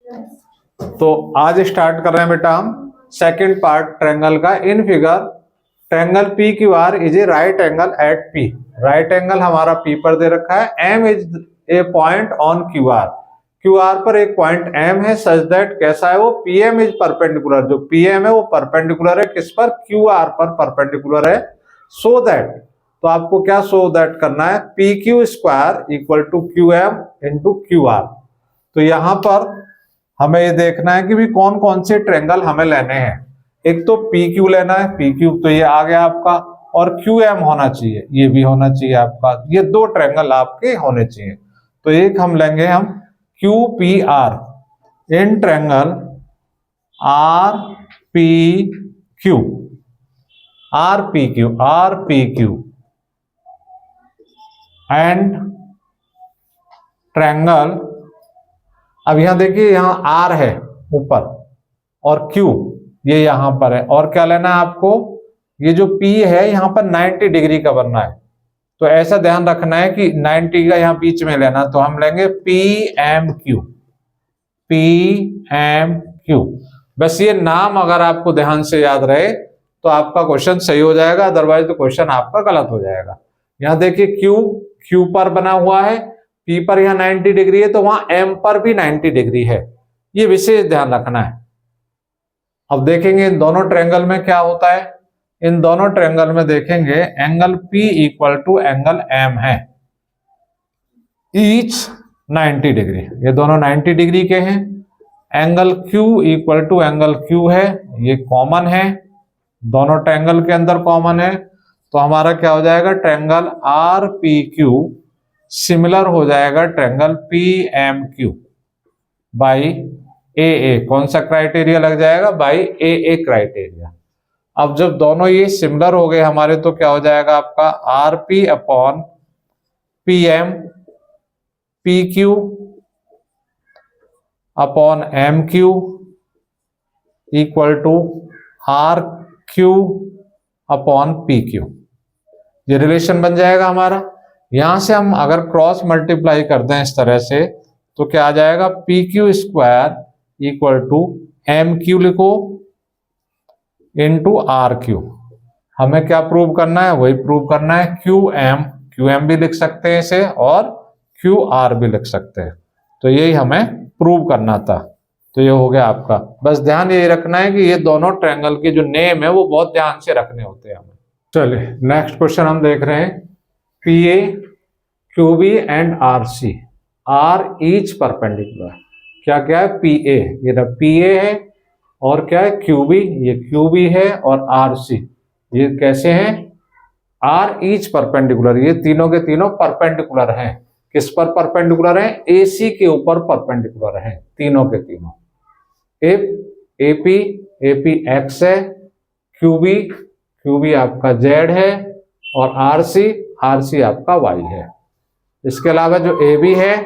तो आज स्टार्ट कर रहे हैं बेटा हम सेकंड पार्ट ट्रायंगल का। In figure triangle P Q R is a right angle at P. Right angle हमारा पी पर दे रखा है। M is a point on Q R. Q R पर एक पॉइंट एम है सच दैट कैसा है वो, पी एम इज परपेंडिकुलर। जो पी एम है वो परपेंडिकुलर है किस पर, क्यू आर पर परपेंडिकुलर है। सो दैट, तो आपको क्या सो दैट करना है, P Q square equal to Q M into Q R. तो यहां पर हमें ये देखना है कि भी कौन कौन से ट्रायंगल हमें लेने हैं। एक तो पी क्यू लेना है, पी क्यू तो ये आ गया आपका, और क्यू एम होना चाहिए, ये भी होना चाहिए आपका। ये दो ट्रायंगल आपके होने चाहिए। तो एक हम लेंगे हम Q P R in triangle R P Q. R P Q and triangle, अब यहां देखिए यहां आर है ऊपर और क्यू ये यहां पर है, और क्या लेना है आपको, ये जो पी है यहां पर 90 डिग्री का बनना है। तो ऐसा ध्यान रखना है कि 90 का यहां बीच में लेना, तो हम लेंगे P M Q. P M Q, बस ये नाम अगर आपको ध्यान से याद रहे तो आपका क्वेश्चन सही हो जाएगा, अदरवाइज तो क्वेश्चन आपका गलत हो जाएगा। यहां देखिए क्यू पर बना हुआ है, पी पर यहां 90 डिग्री है, तो वहां एम पर भी 90 डिग्री है। ये विशेष ध्यान रखना है। अब देखेंगे इन दोनों ट्रायंगल में क्या होता है। इन दोनों ट्रायंगल में देखेंगे angle P equal to angle M है, ईच 90 डिग्री, ये दोनों 90 डिग्री के हैं। Angle Q equal to angle Q है, ये कॉमन है, दोनों ट्रायंगल के अंदर कॉमन है। तो हमारा क्या हो जाएगा, triangle R P Q similar हो जाएगा triangle P M Q by A. कौन सा क्राइटेरिया लग जाएगा, बाई ए क्राइटेरिया। अब जब दोनों ये सिमिलर हो गए हमारे, तो क्या हो जाएगा आपका R P upon P M, P Q upon M Q equal to R Q upon P Q. ये रिलेशन बन जाएगा हमारा। यहां से हम अगर क्रॉस मल्टीप्लाई कर दें इस तरह से, तो क्या आ जाएगा, P Q square equal to M Q लिखो इंटू आर क्यू। हमें क्या प्रूव करना है, वही प्रूव करना है क्यू एम भी लिख सकते हैं इसे, और क्यू आर भी लिख सकते हैं। तो यही हमें प्रूव करना था। तो ये हो गया आपका। बस ध्यान ये रखना है कि ये दोनों ट्रायंगल के जो नेम है वो बहुत ध्यान से रखने होते हैं हमें। चलिए नेक्स्ट क्वेश्चन हम देख रहे हैं। P A Q B and R C are each perpendicular. क्या क्या है, पी ए, ये पी ए है, और क्या है क्यू बी, ये क्यू बी है, और आर सी ये कैसे हैं, आर ईच परपेंडिकुलर, ये तीनों के तीनों परपेंडिकुलर हैं। किस पर परपेंडिकुलर हैं, ए सी के ऊपर परपेंडिकुलर हैं तीनों के तीनों। एपी एक्स है, क्यूबी आपका जेड है, और आरसी आपका वाई है। इसके अलावा जो ए बी है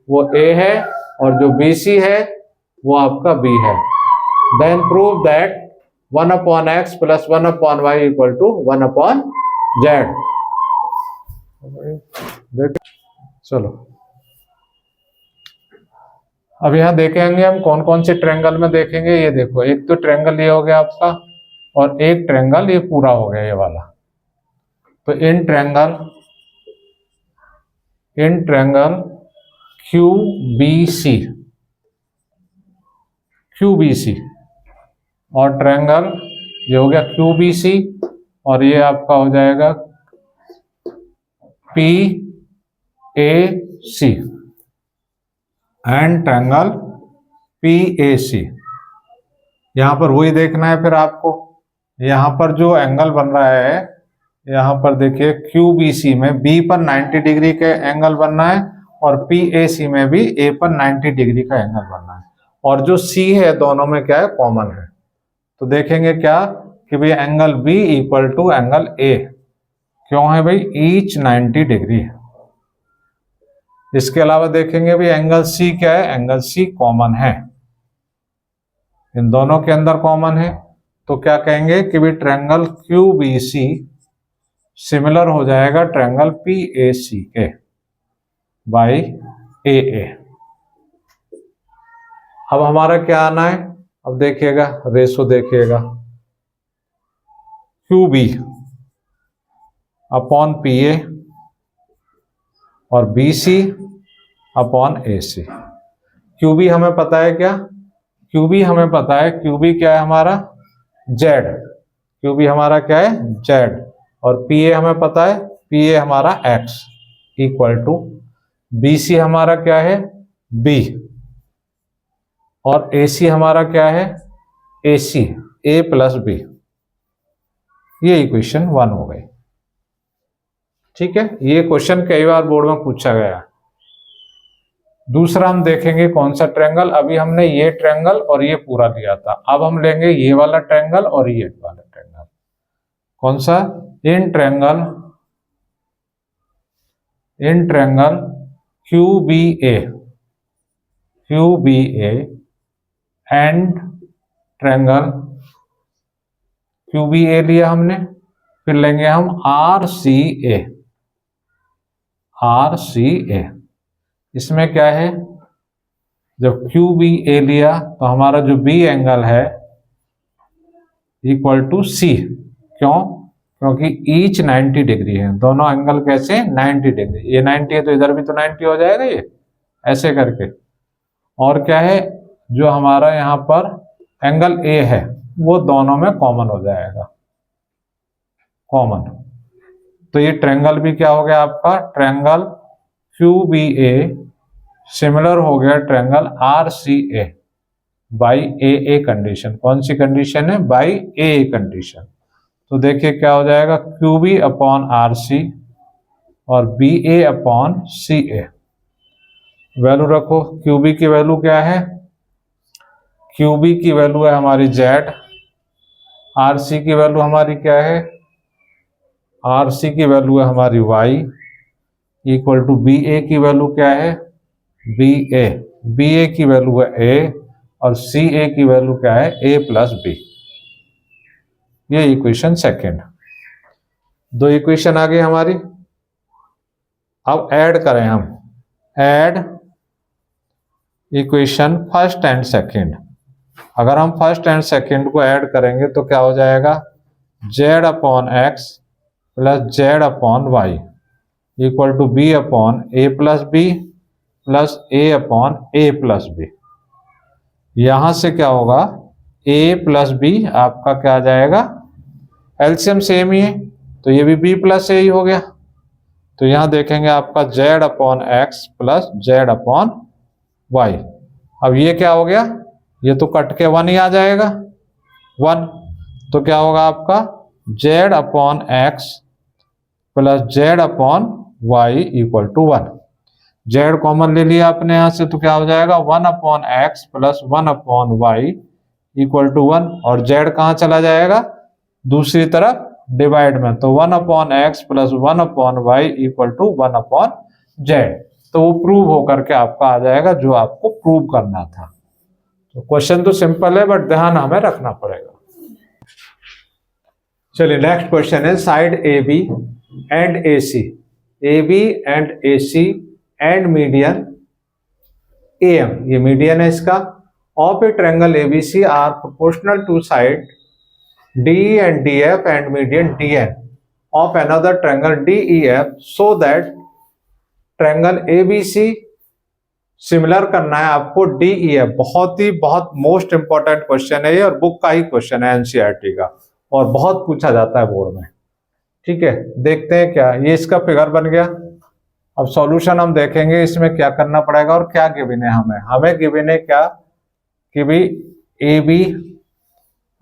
वो ए है, और जो बी सी है वो आपका बी है। Then prove that 1 upon X plus 1 upon Y equal to 1 upon Z. चलो अब यहां देखेंगे हम कौन कौन से ट्रायंगल में देखेंगे। ये देखो, एक तो ट्रायंगल ये हो गया आपका, और एक ट्रायंगल ये पूरा हो गया ये वाला। तो in triangle Q B C और ट्रायंगल ये हो गया क्यू बी सी, और ये आपका हो जाएगा P A C and triangle P A C. यहां पर वही देखना है फिर आपको। यहां पर जो एंगल बन रहा है, यहां पर देखिए क्यू बी सी में बी पर 90 डिग्री के एंगल बनना है, और पी ए सी में भी ए पर 90 डिग्री का एंगल बनना है, और जो सी है दोनों में क्या है, कॉमन है। तो देखेंगे क्या कि भाई angle B equal to angle A, क्यों है भाई, ईच 90 डिग्री है। इसके अलावा देखेंगे भी एंगल सी क्या है, एंगल सी कॉमन है, इन दोनों के अंदर कॉमन है। तो क्या कहेंगे कि भी triangle Q B C similar हो जाएगा ट्रायंगल पी ए सी के बाई ए। अब हमारा क्या आना है, अब देखिएगा रेशो देखिएगा, QB अपॉन PA और BC अपॉन AC। QB हमें पता है क्या, QB हमें पता है, QB क्या है हमारा Z, QB हमारा क्या है Z, और PA हमें पता है, PA हमारा X इक्वल टू BC हमारा क्या है B, और AC हमारा क्या है AC A प्लस B। ये इक्वेशन 1 हो गई। ठीक है, ये क्वेश्चन कई बार बोर्ड में पूछा गया। दूसरा हम देखेंगे कौन सा ट्रायंगल, अभी हमने ये ट्रायंगल और ये पूरा लिया था, अब हम लेंगे ये वाला ट्रायंगल और ये वाला ट्रायंगल। कौन सा, in triangle QBA and triangle QBA लिया हमने, फिर लेंगे हम RCA। इसमें क्या है, जब QBA लिया तो हमारा जो B एंगल है इक्वल टू C, क्यों, क्योंकि ईच 90 डिग्री है, दोनों एंगल कैसे 90 डिग्री, ये 90 है तो इधर भी तो 90 हो जाएगा, ये ऐसे करके। और क्या है, जो हमारा यहाँ पर एंगल A है वो दोनों में कॉमन हो जाएगा, कॉमन। तो ये ट्रायंगल भी क्या हो गया आपका, ट्रायंगल QBA सिमिलर हो गया triangle RCA by AA condition. कौन सी कंडीशन है, बाई AA कंडीशन। तो देखिए क्या हो जाएगा, QB अपॉन RC और BA अपॉन CA। वैल्यू रखो, QB की वैल्यू क्या है, QB की वैल्यू है हमारी Z, RC की वैल्यू हमारी क्या है, RC की वैल्यू है हमारी Y, इक्वल टू BA की वैल्यू क्या है BA की वैल्यू है A, और CA की वैल्यू क्या है A प्लस B। ये इक्वेशन सेकेंड। दो इक्वेशन आ गई हमारी। अब ऐड करें हम, add equation first and second. अगर हम फर्स्ट एंड सेकेंड को ऐड करेंगे तो क्या हो जाएगा, Z upon X plus Z upon Y equal to B upon A plus B plus A upon A plus B। यहां से क्या होगा, A प्लस B आपका क्या आ जाएगा, एलसीएम सेम ही है तो ये भी B प्लस A ही हो गया। तो यहां देखेंगे आपका Z upon X plus Z upon Y। अब ये क्या हो गया, ये तो कट के 1 ही आ जाएगा, 1। तो क्या होगा आपका Z upon X plus Z upon Y equal to 1। Z common ले लिया आपने यहां से, तो क्या हो जाएगा 1 upon X plus 1 upon Y equal to 1, और Z कहां चला जाएगा, दूसरी तरफ डिवाइड में, तो 1 upon X plus 1 upon Y equal to 1 upon Z। तो वो प्रूव होकर के आपका आ जाएगा जो आपको प्रूव करना था। तो क्वेश्चन तो सिंपल है बट ध्यान हमें रखना पड़ेगा। चलिए नेक्स्ट क्वेश्चन है, side AB and AC, AB and AC and median AM, ये मीडियन है इसका, of a triangle ABC are proportional to side DE and DF and median DN of another triangle DEF, so that triangle ABC similar करना है आपको DEF। बहुत most important question है ये, और बुक का ही क्वेश्चन है NCERT का, और बहुत पूछा जाता है बोर्ड में। ठीक है, देखते हैं क्या, ये इसका फिगर बन गया। अब सॉल्यूशन हम देखेंगे इसमें क्या करना पड़ेगा और क्या गिवन है हमें गिवन है क्या कि भी AB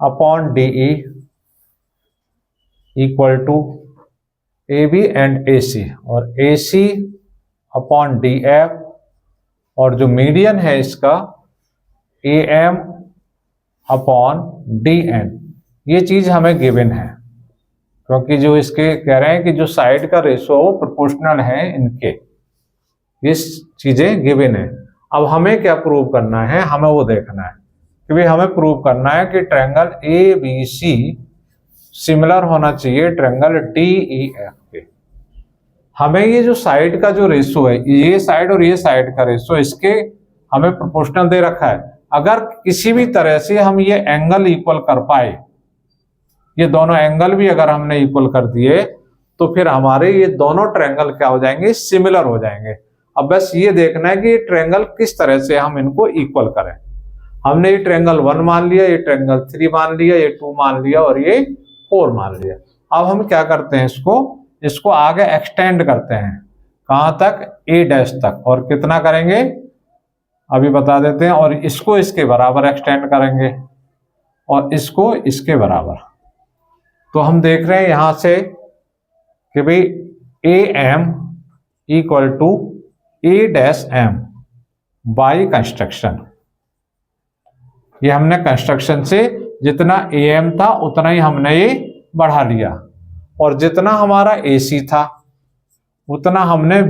upon DE equal to AB and AC, और AC अपॉन DF, और जो मीडियन है इसका AM अपॉन DN। ये चीज हमें गिवन है, क्योंकि जो इसके कह रहे हैं कि जो साइड का रेशो वो प्रोपोर्शनल है इनके, ये चीजें गिवन है। अब हमें क्या प्रूव करना है, हमें वो देखना है कि भाई हमें प्रूव करना है कि ट्रायंगल ABC सिमिलर होना चाहिए ट्रायंगल DEF के। हमें ये जो साइड का जो रेशो है, ये साइड और ये साइड का रेशो, इसके हमें प्रोपोर्शनल दे रखा है। अगर किसी भी तरह से हम ये एंगल इक्वल कर पाए, ये दोनों एंगल भी अगर हमने इक्वल कर दिए, तो फिर हमारे ये दोनों ट्रायंगल क्या हो जाएंगे, सिमिलर हो जाएंगे। अब बस ये देखना है कि ये ट्रायंगल किस तरह से हम इनको इक्वल करें। हमने ये ट्रायंगल 1 मान लिया, ये ट्रायंगल 3 मान लिया, ये 2 मान लिया और ये 4 मान लिया। अब हम क्या करते हैं, इसको आगे एक्सटेंड करते हैं, कहां तक, A डैश तक। और कितना करेंगे अभी बता देते हैं। और इसको इसके बराबर एक्सटेंड करेंगे और इसको इसके बराबर। तो हम देख रहे हैं यहां से कि भाई AM equal to A dash M by construction. ये हमने कंस्ट्रक्शन से जितना AM था उतना ही हमने ये बढ़ा लिया, और जितना हमारा AC था उतना हमने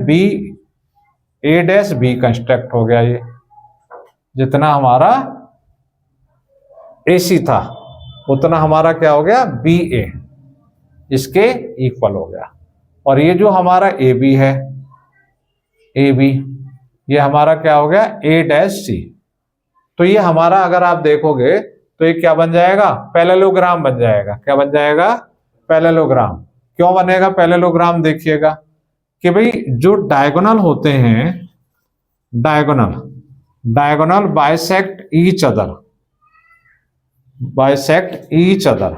A डैश B कंस्ट्रक्ट हो गया। ये जितना हमारा AC था उतना हमारा क्या हो गया, BA, इसके इक्वल हो गया। और ये जो हमारा AB है, AB, ये हमारा क्या हो गया, A डैश C। तो ये हमारा अगर आप देखोगे तो ये क्या बन जाएगा, पैरेललोग्राम बन जाएगा। क्या बन जाएगा, पैरेललोग्राम। क्यों बनेगा पैरेललोग्राम, देखिएगा कि भाई जो डायगोनल होते हैं, डायगोनल बाइसेक्ट ईच अदर,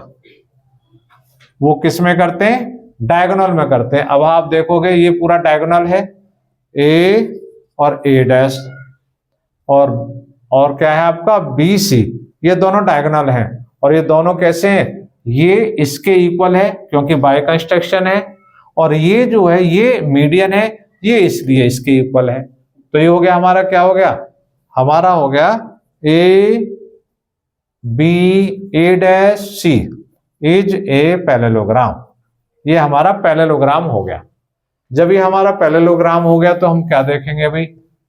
वो किस में करते हैं, डायगोनल में करते हैं। अब आप देखोगे ये पूरा डायगोनल है, A और A डैश, और क्या है आपका BC, ये दोनों डायगोनल हैं। और ये दोनों कैसे हैं, ये इसके इक्वल है क्योंकि बाय कंस्ट्रक्शन है, और ये जो है ये मीडियन है, ये इसलिए इसके इक्वल है। तो ये हो गया हमारा, क्या हो गया, हमारा हो गया A dash C is a parallelogram. ये हमारा पैरेललोग्राम हो गया। जब ये हमारा पैरेललोग्राम हो गया तो हम क्या देखेंगे भाई,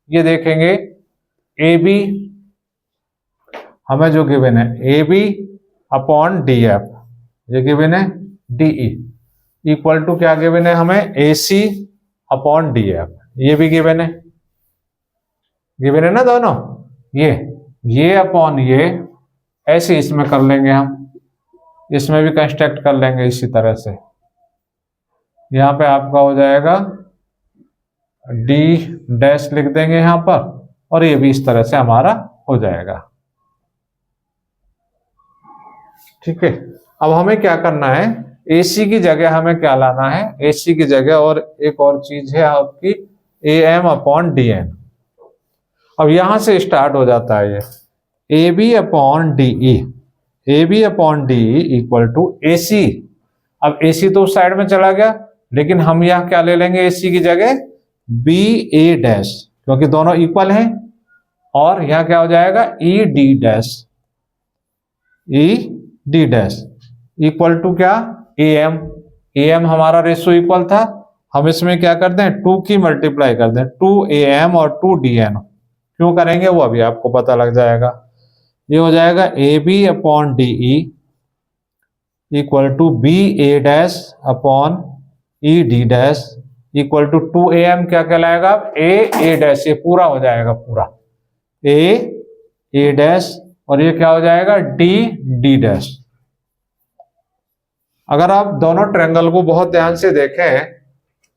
ये देखेंगे AB हमें जो गिवन है, AB अपॉन DF, ये गिवन है DE इक्वल टू क्या गिवन है हमें, AC अपॉन DF, ये भी गिवन है ना दोनों, ये अपॉन ये, ऐसे इसमें कर लेंगे हम, इसमें भी कंस्ट्रक्ट कर लेंगे इसी तरह से। यहां पे आपका हो जाएगा D डैश लिख देंगे यहां पर, और ये भी इस तरह से हमारा हो जाएगा। ठीक है। अब हमें क्या करना है, AC की जगह हमें क्या लाना है, AC की जगह और एक और चीज है आपकी AM अपॉन DN। अब यहां से स्टार्ट हो जाता है ये AB upon DE equal to AC। अब AC तो उस साइड में चला गया, लेकिन हम यहां क्या ले लेंगे AC की जगह, BA डैश, क्योंकि दोनों इक्वल हैं। और यहां क्या हो जाएगा, ED डैश इक्वल टू क्या, AM हमारा रेशो इक्वल था, हम इसमें क्या करते हैं 2 की मल्टीप्लाई कर दें, 2AM और 2DN। क्यों करेंगे वो अभी आपको पता लग जाएगा। ये हो जाएगा AB upon DE equal to BA dash upon ED dash equal to 2AM क्या कहलाएगा, A डैश, ये पूरा हो जाएगा, पूरा A डैश, और ये क्या हो जाएगा D डैश। अगर आप दोनों ट्रायंगल को बहुत ध्यान से देखें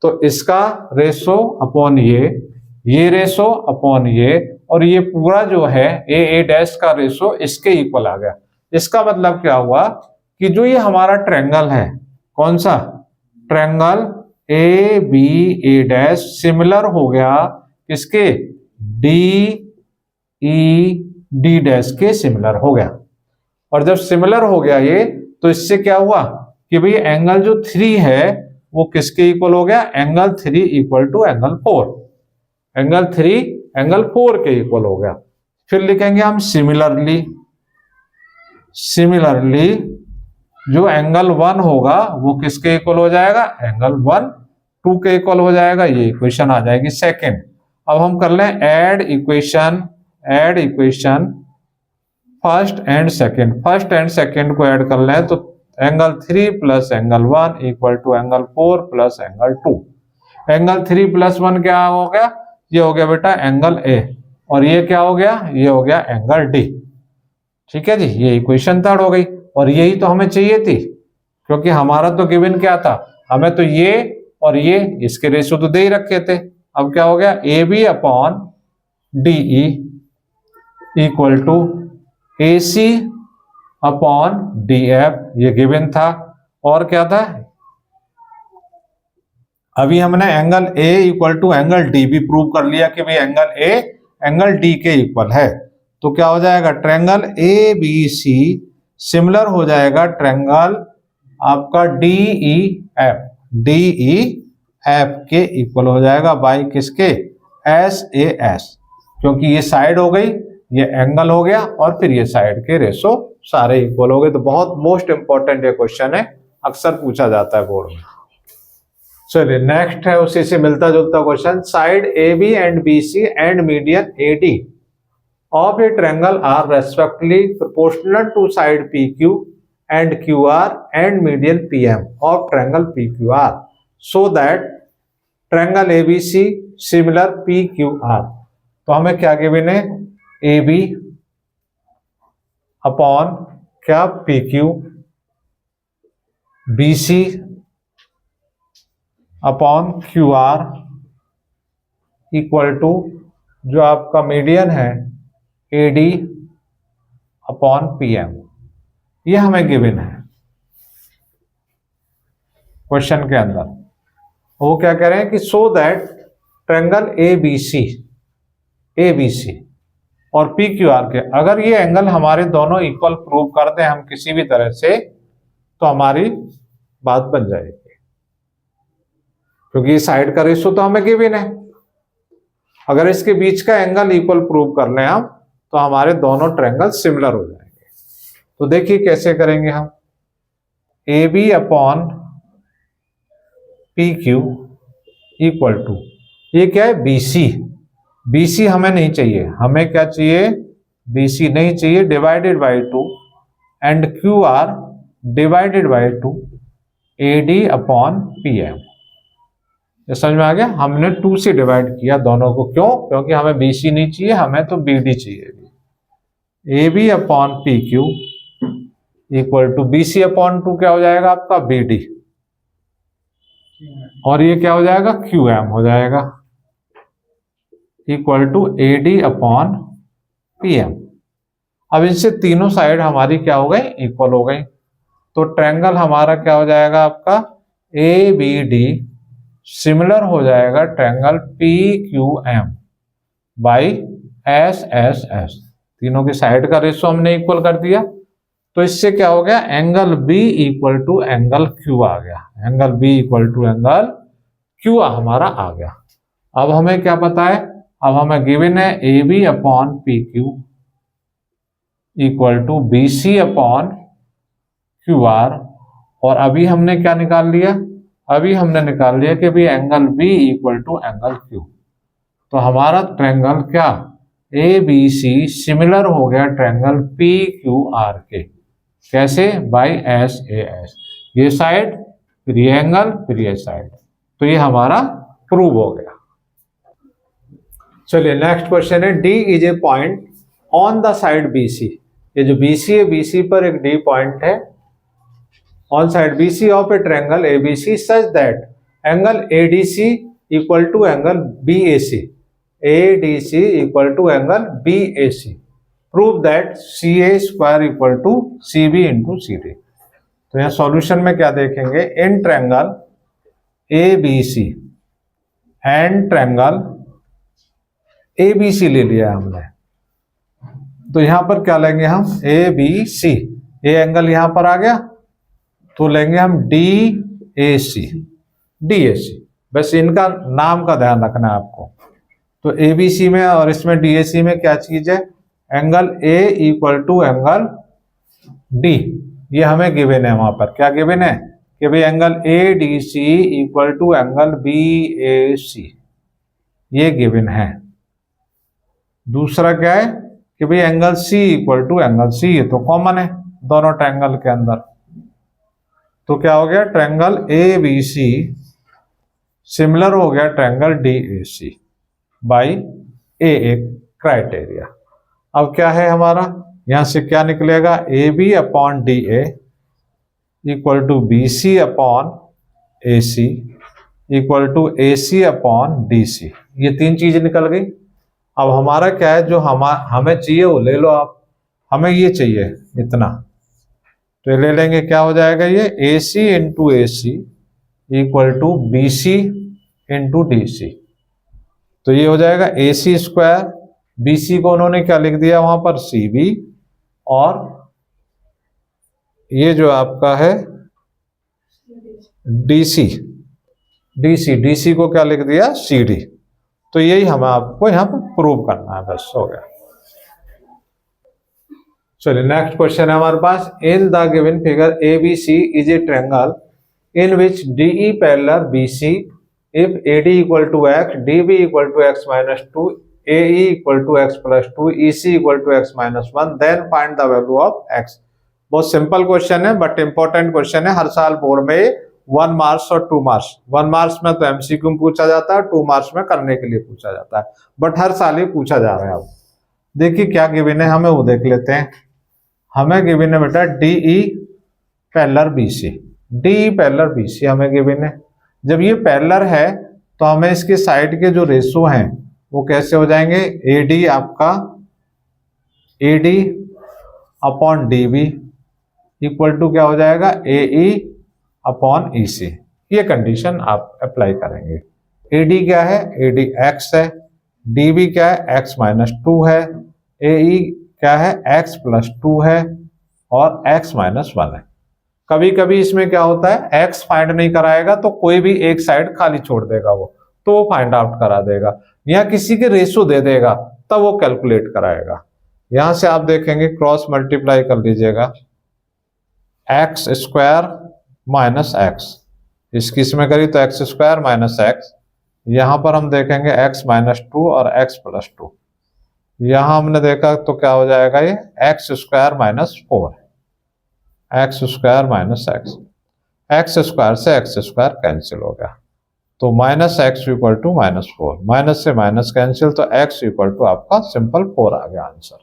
तो इसका रेशो अपॉन ये रेशो अपॉन ये, और ये पूरा जो है A डैश का रेशो इसके इक्वल आ गया। इसका मतलब क्या हुआ कि जो ये हमारा ट्रायंगल है, कौन सा ट्रायंगल ABA डैश, सिमिलर हो गया किसके, DED डैश के सिमिलर हो गया। और जब सिमिलर हो गया ये, तो इससे क्या हुआ कि भाई एंगल जो 3 है वो किसके इक्वल हो गया, angle 3 equal to angle 4, angle 3 angle 4 के इक्वल हो गया। फिर लिखेंगे हम सिमिलरली जो एंगल 1 होगा वो किसके इक्वल हो जाएगा, एंगल 1 2 के इक्वल हो जाएगा। ये इक्वेशन आ जाएगी सेकंड। अब हम कर लें add equation first and second को ऐड कर लें, तो angle 3 plus angle 1 equal to angle 4 plus angle 2। Angle 3 plus 1 क्या हो गया, ये हो गया बेटा एंगल A, और ये क्या हो गया, ये हो गया एंगल डी। ठीक है जी, ये इक्वेशन थर्ड हो गई और यही तो हमें चाहिए थी, क्योंकि हमारा तो गिवन क्या था, हमें तो ये और ये इसके रेशियो तो दे ही रखे थे। अब क्या हो गया, A B upon D E equal to A C upon D F, ये गिवन था। और क्या था, अभी हमने angle A equal to angle D भी प्रूव कर लिया कि भाई एंगल ए एंगल डी के इक्वल है। तो क्या हो जाएगा, triangle A B C similar हो जाएगा ट्रायंगल आपका D E F, D E F के इक्वल हो जाएगा बाई किसके, एस ए एस, क्योंकि ये साइड हो गई, ये एंगल हो गया और फिर ये साइड के रेशो सारे इक्वल हो गए। तो बहुत मोस्ट इंपॉर्टेंट ये क्वेश्चन है, अक्सर पूछा जाता है बोर्ड में। चलिए नेक्स्ट है उसी से मिलता जुलता question, side A B and B C and median A D of a triangle are respectively proportional to side P Q and Q R and median P M of triangle P Q R so that triangle A B C similar P Q R. तो हमें क्या given है, A B upon क्या P Q, B C upon Q R equal to जो आपका median है ए D upon P M, ये हमें गिवन है क्वेश्चन के अंदर। वो क्या कह रहे हैं कि so that triangle A B C और पी क्यू आर के, अगर ये एंगल हमारे दोनों इक्वल प्रूव कर दें हम किसी भी तरह से, तो हमारी बात बन जाएगी, क्योंकि साइड का रेशो तो हमें गिवन है। अगर इसके बीच का एंगल इक्वल प्रूव कर लें हम, तो हमारे दोनों ट्रायंगल सिमिलर हो जाएंगे। तो देखिए कैसे करेंगे हम, A B upon P Q equal to, ये क्या है, बी सी, बी सी हमें नहीं चाहिए, हमें क्या चाहिए, बी सी नहीं चाहिए, divided by two and Q R divided by two A D upon P M. ये समझ में आ गया, हमने 2 से डिवाइड किया दोनों को, क्यों, क्योंकि हमें बी सी नहीं चाहिए, हमें तो बी डी चाहिए। A B upon P Q equal to B C upon 2 क्या हो जाएगा आपका, बी डी, और ये क्या हो जाएगा, क्यू एम हो जाएगा, equal to A D upon P M. अब इनसे तीनों साइड हमारी क्या हो गई, इक्वल हो गई। तो ट्रायंगल हमारा क्या हो जाएगा आपका, ए बी डी सिमिलर हो जाएगा triangle P Q M by S S S, तीनों की साइड का रेशो हमने इक्वल कर दिया। तो इससे क्या हो गया, angle B equal to angle Q आ गया, angle B equal to angle Q हमारा आ गया। अब हमें क्या पता है, अब हमें गिवन है A B upon P Q equal to B C upon Q R, और अभी हमने क्या निकाल लिया, अभी हमने निकाल लिया कि भी angle B equal to angle Q. तो हमारा ट्रायंगल क्या, ए बी सी सिमिलर हो गया ट्रायंगल पी क्यू आर के, कैसे, बाई एस ए एस, ये साइड फिर ये एंगल फिर ये साइड, तो ये हमारा प्रूव हो गया। चलिए नेक्स्ट क्वेश्चन है, D is a point on the side B C, ये जो बी सी है, बी सी पर एक डी पॉइंट है on side B C of a triangle A B C such that angle A D C equal to angle B A C, A D C equal to angle B A C, prove that C A square equal to C B into C D. तो यहाँ solution में क्या देखेंगे, इन triangle A B C and triangle A B C ले लिया हमने, तो यहां पर क्या लेंगे हम, ए बी सी, ये एंगल यहां पर आ गया, तो लेंगे हम D A C, D A सी, बस इनका नाम का ध्यान रखना है आपको। तो ए बी सी में और इसमें डी ए सी में क्या चीज है, angle A equal to angle D, ये हमें गिवन है, वहां पर क्या गिवन है कि भाई angle A D C equal to angle B A C, ये गिवन है। दूसरा क्या है कि भाई angle C equal to angle C, ये तो कॉमन है दोनों ट्रायंगल के अंदर। तो क्या हो गया, triangle A B C similar हो गया triangle D A C by A एक क्राइटेरिया। अब क्या है हमारा, यहां से क्या निकलेगा, A B upon D A equal to B C upon A C equal to A C upon D C. ये तीन चीज निकल गई। अब हमारा क्या है, जो हमें चाहिए वो ले लो आप, हमें ये चाहिए इतना, तो ये ले लेंगे। क्या हो जाएगा, ये A C into A C equal to B C into D C. तो ये हो जाएगा ए सी स्क्वायर, बी सी को उन्होंने क्या लिख दिया वहां पर, सी बी, और ये जो आपका है डी सी, डी सी को क्या लिख दिया, सी डी। तो यही हमें आपको यहां पर प्रूव करना है, बस हो गया। चलिए नेक्स्ट क्वेश्चन है हमारे पास, in the given figure A B C is a triangle in which D E parallel B C if AD equal to x, DB equal to x minus 2, AE equal to x plus 2, EC equal to x minus 1, then find the value of x। बहुत simple question है but important question है। हर साल board में 1 marks और 2 marks, 1 marks में तो MCQ में पूछा जाता है, 2 मार्क्स में करने के लिए पूछा जाता है, बट हर साल ही पूछा जा रहा है। अब देखिए क्या गिवन है, हमें वो देख लेते हैं। हमें गिवन है बेटा DE parallel BC, DE parallel BC हमें गिवन है। जब ये पैरेलल है तो हमें इसके साइड के जो रेशो हैं वो कैसे हो जाएंगे, AD आपका AD upon DB equal to क्या हो जाएगा, AE अपॉन EC। ये कंडीशन आप अप्लाई करेंगे। AD क्या है, AD x है, DB क्या है, x माइनस 2 है, AE क्या है, x प्लस 2 है, और x माइनस 1 है। कभी कभी इसमें क्या होता है, x फाइंड नहीं कराएगा तो कोई भी एक साइड खाली छोड़ देगा वो, तो वो फाइंड आउट करा देगा, या किसी के रेशो दे देगा तब वो कैलकुलेट कराएगा। यहां से आप देखेंगे क्रॉस मल्टीप्लाई कर लीजिएगा, एक्स स्क्वायर माइनस एक्स, इसकी इसमें करी तो एक्स स्क्वायर माइनस एक्स, यहां पर हम देखेंगे x माइनस 2 और x प्लस 2, यहां हमने देखा तो क्या हो जाएगा, ये x square minus 4, x square minus x, x square से एक्स स्क्वायर कैंसिल हो गया, तो minus x equal to minus 4, minus से माइनस कैंसिल, तो एक्स इक्वल टू आपका सिंपल 4 आ गया आंसर।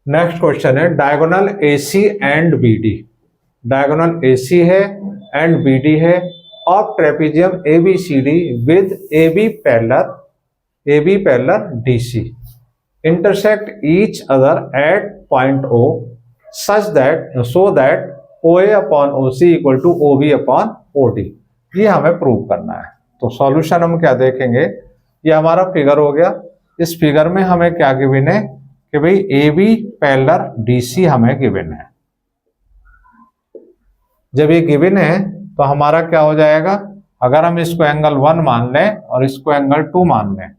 नेक्स्ट क्वेश्चन है, diagonal AC and BD, diagonal AC है एंड BD है of trapezium ABCD with AB parallel DC intersect each other at point O so that OA upon OC equal to OB upon OD। ये हमें prove करना है। तो solution हम क्या देखेंगे, ये हमारा फिगर हो गया। इस फिगर में हमें क्या गिवन है कि भाई AB पैरेलल DC हमें गिवन है। जब ये गिवन है तो हमारा क्या हो जाएगा, अगर हम इसको एंगल 1 मान लें और इसको एंगल 2 मान लें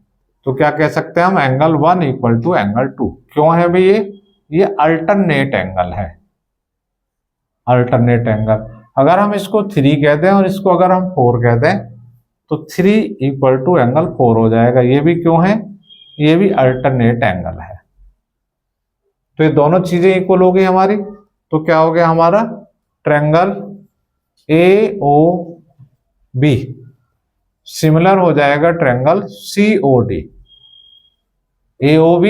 तो क्या कह सकते हैं हम, एंगल 1 इक्वल टू एंगल 2। क्यों है भाई, ये अल्टरनेट एंगल है, अल्टरनेट एंगल। अगर हम इसको 3 कह दें और इसको अगर हम 4 कह दें तो 3 इक्वल टू एंगल 4 हो जाएगा। ये भी क्यों है, ये भी अल्टरनेट एंगल है। तो ये दोनों चीजें इक्वल हो गई हमारी, तो क्या हो गया हमारा, ट्रायंगल AOB सिमिलर हो जाएगा ट्रायंगल COD। AOB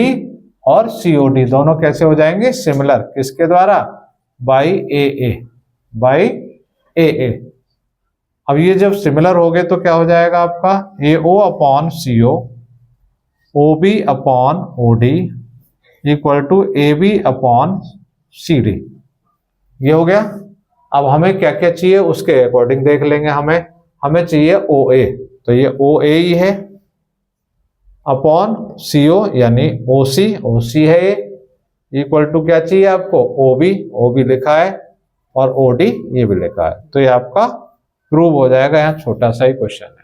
और COD दोनों कैसे हो जाएंगे, सिमिलर, किसके द्वारा, बाई AA। अब ये जब सिमिलर हो गए तो क्या हो जाएगा आपका, AO upon CO, OB upon OD equal to AB upon CD। ये हो गया। अब हमें क्या क्या चाहिए उसके अकॉर्डिंग देख लेंगे। हमें चाहिए OA, तो ये OA ही है, अपॉन CO यानी OC है, ये इक्वल टू क्या चाहिए आपको, OB लिखा है, और OD ये भी लिखा है। तो ये आपका प्रूव हो जाएगा। यहाँ छोटा सा ही क्वेश्चन है।